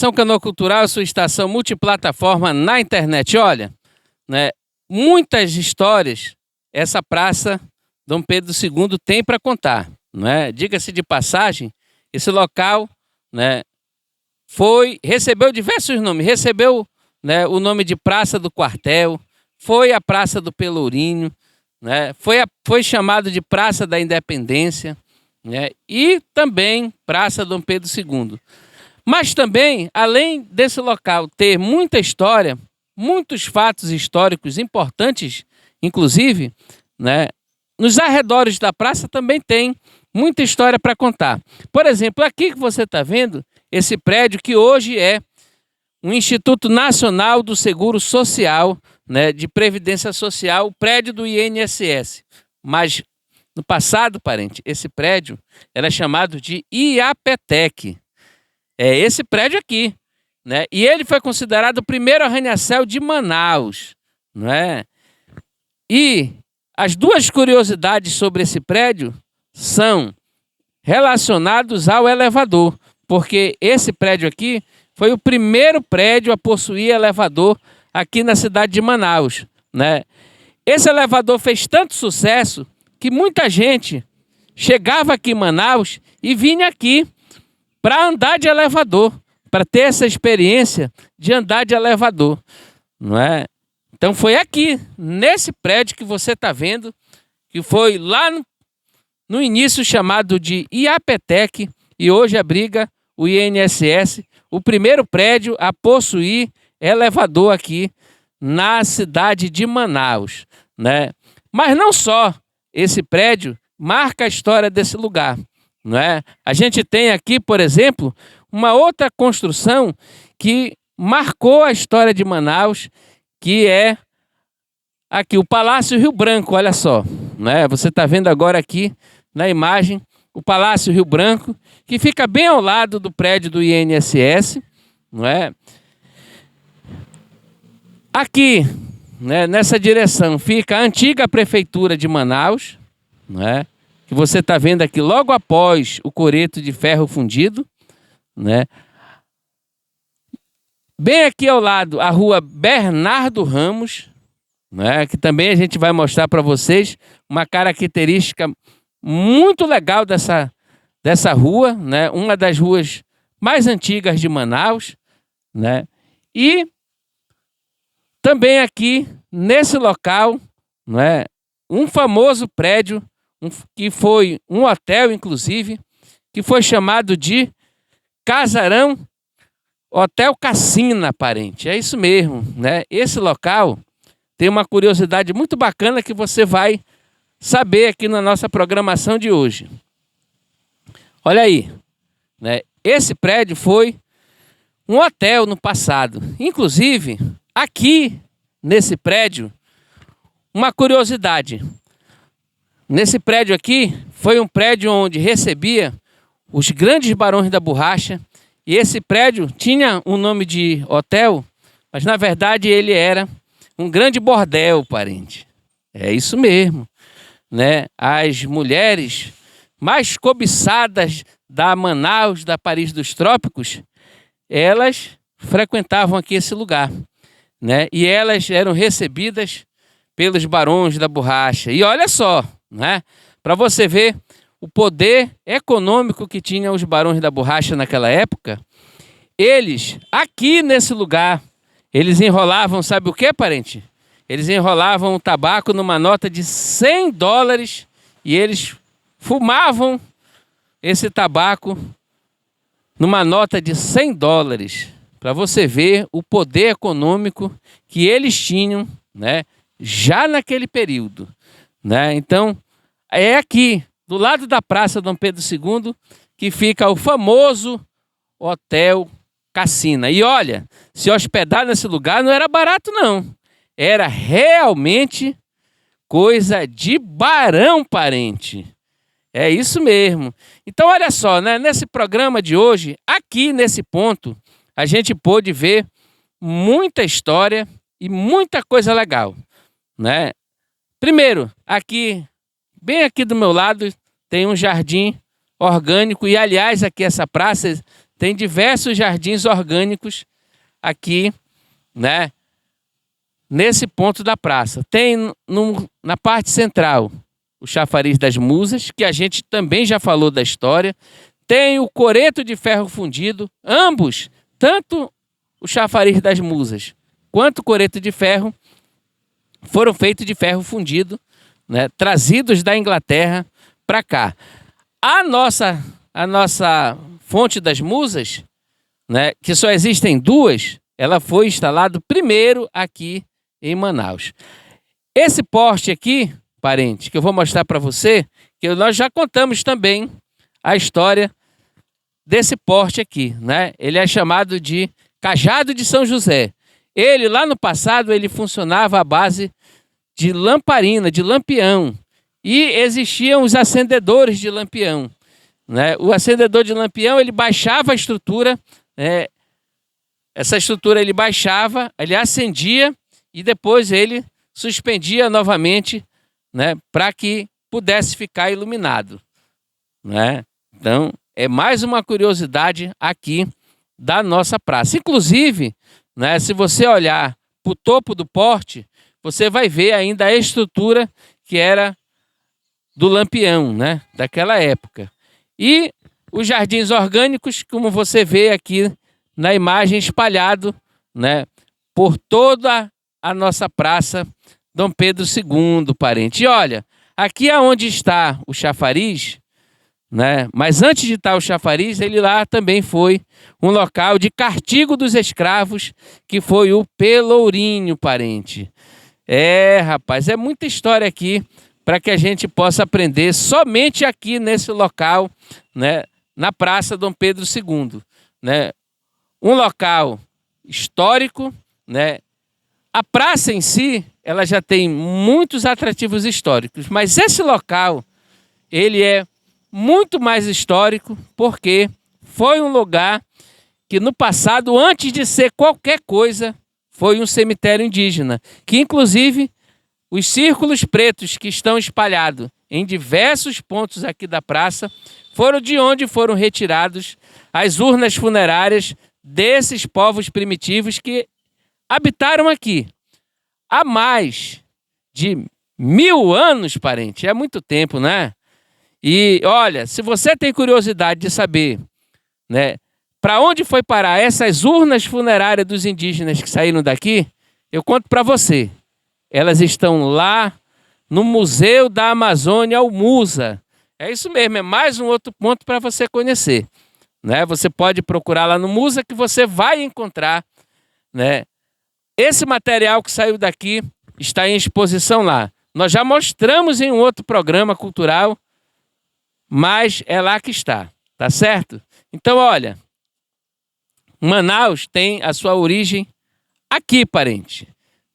Estação Canocultural, sua estação multiplataforma na internet. Olha, né, muitas histórias essa praça Dom Pedro II tem para contar, né? Diga-se de passagem, esse local, né, recebeu diversos nomes, recebeu, né, o nome de Praça do Quartel, foi a Praça do Pelourinho, né, foi chamado de Praça da Independência, né, e também Praça Dom Pedro II. Mas também, além desse local ter muita história, muitos fatos históricos importantes, inclusive, né, nos arredores da praça também tem muita história para contar. Por exemplo, aqui que você está vendo, esse prédio que hoje é um Instituto Nacional do Seguro Social, né, de Previdência Social, o prédio do INSS. Mas no passado, parente, esse prédio era chamado de IAPTEC. É esse prédio aqui, né? E ele foi considerado o primeiro arranha-céu de Manaus, não é? E as duas curiosidades sobre esse prédio são relacionados ao elevador, porque esse prédio aqui foi o primeiro prédio a possuir elevador aqui na cidade de Manaus, né? Esse elevador fez tanto sucesso que muita gente chegava aqui em Manaus e vinha aqui para andar de elevador, para ter essa experiência de andar de elevador, não é? Então foi aqui, nesse prédio que você está vendo, que foi lá no início chamado de IAPTEC e hoje abriga o INSS, o primeiro prédio a possuir elevador aqui na cidade de Manaus, né? Mas não só esse prédio marca a história desse lugar, não é? A gente tem aqui, por exemplo, uma outra construção que marcou a história de Manaus, que é aqui o Palácio Rio Branco. Olha só, né? Você está vendo agora aqui na imagem o Palácio Rio Branco, que fica bem ao lado do prédio do INSS, não é? Aqui, né, nessa direção fica a antiga prefeitura de Manaus, não é? Que você está vendo aqui logo após o coreto de ferro fundido, né? Bem aqui ao lado a rua Bernardo Ramos, né? Que também a gente vai mostrar para vocês uma característica muito legal dessa rua, né? Uma das ruas mais antigas de Manaus, né? E também aqui nesse local, né, um famoso prédio, que foi um hotel, inclusive, que foi chamado de Casarão Hotel Cassina, parente. É isso mesmo, né? Esse local tem uma curiosidade muito bacana que você vai saber aqui na nossa programação de hoje. Olha aí, né? Esse prédio foi um hotel no passado. Inclusive, aqui nesse prédio, uma curiosidade. Nesse prédio aqui, foi um prédio onde recebia os grandes barões da borracha. E esse prédio tinha um nome de hotel, mas na verdade ele era um grande bordel, parente. É isso mesmo, né? As mulheres mais cobiçadas da Manaus, da Paris dos Trópicos, elas frequentavam aqui esse lugar, né? E elas eram recebidas pelos barões da borracha. E olha só, né? Para você ver o poder econômico que tinham os barões da borracha naquela época, eles, aqui nesse lugar, eles enrolavam, sabe o que, parente? Eles enrolavam o tabaco numa nota de $100 e eles fumavam esse tabaco numa nota de $100, para você ver o poder econômico que eles tinham, né, já naquele período, né? Então, é aqui, do lado da Praça Dom Pedro II, que fica o famoso Hotel Cassina. E olha, se hospedar nesse lugar não era barato, não. Era realmente coisa de barão, parente. É isso mesmo. Então, olha só, né? Nesse programa de hoje, aqui nesse ponto, a gente pôde ver muita história e muita coisa legal, né? Primeiro, aqui, bem aqui do meu lado, tem um jardim orgânico. E, aliás, aqui essa praça tem diversos jardins orgânicos aqui, né, nesse ponto da praça. Tem na parte central o chafariz das musas, que a gente também já falou da história. Tem o coreto de ferro fundido, ambos, tanto o chafariz das musas quanto o coreto de ferro, foram feitos de ferro fundido, né, trazidos da Inglaterra para cá. A nossa fonte das musas, né, que só existem duas, ela foi instalada primeiro aqui em Manaus. Esse poste aqui, parente, que eu vou mostrar para você, que nós já contamos também a história desse poste aqui, né? Ele é chamado de Cajado de São José. Ele, lá no passado, ele funcionava à base de lamparina, de lampião. E existiam os acendedores de lampião, né? O acendedor de lampião, ele baixava a estrutura, essa estrutura ele baixava, ele acendia e depois ele suspendia novamente, né, para que pudesse ficar iluminado, né? Então, é mais uma curiosidade aqui da nossa praça. Inclusive, né, se você olhar para o topo do porte, você vai ver ainda a estrutura que era do lampião, né, daquela época. E os jardins orgânicos, como você vê aqui na imagem, espalhado, né, por toda a nossa praça Dom Pedro II, parente. E olha, aqui aonde está o chafariz, né, mas antes de estar o chafariz, ele lá também foi um local de castigo dos escravos, que foi o Pelourinho, parente. Rapaz, é muita história aqui para que a gente possa aprender somente aqui nesse local, né, na Praça Dom Pedro II, né? Um local histórico, né? A praça em si, ela já tem muitos atrativos históricos, mas esse local, ele é muito mais histórico porque foi um lugar que no passado, antes de ser qualquer coisa, foi um cemitério indígena, que inclusive os círculos pretos que estão espalhados em diversos pontos aqui da praça foram de onde foram retirados as urnas funerárias desses povos primitivos que habitaram aqui há mais de 1000 anos, parente. É muito tempo, né? E olha, se você tem curiosidade de saber, né, para onde foi parar essas urnas funerárias dos indígenas que saíram daqui, eu conto para você. Elas estão lá no Museu da Amazônia, o MUSA. É isso mesmo, é mais um outro ponto para você conhecer, né? Você pode procurar lá no MUSA que você vai encontrar, né? Esse material que saiu daqui está em exposição lá. Nós já mostramos em um outro programa cultural, mas é lá que está, tá certo? Então, olha, Manaus tem a sua origem aqui, parente,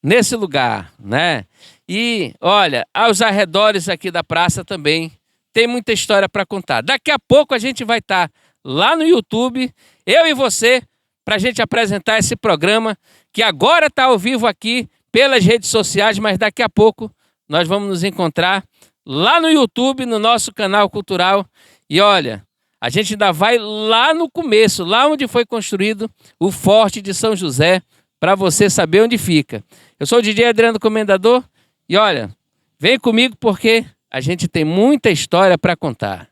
nesse lugar, né? E, olha, aos arredores aqui da praça também tem muita história para contar. Daqui a pouco a gente vai estar lá no YouTube, eu e você, para a gente apresentar esse programa, que agora está ao vivo aqui pelas redes sociais, mas daqui a pouco nós vamos nos encontrar lá no YouTube, no nosso canal cultural. E olha, a gente ainda vai lá no começo, lá onde foi construído o Forte de São José, para você saber onde fica. Eu sou o DJ Adriano Comendador e olha, vem comigo porque a gente tem muita história para contar.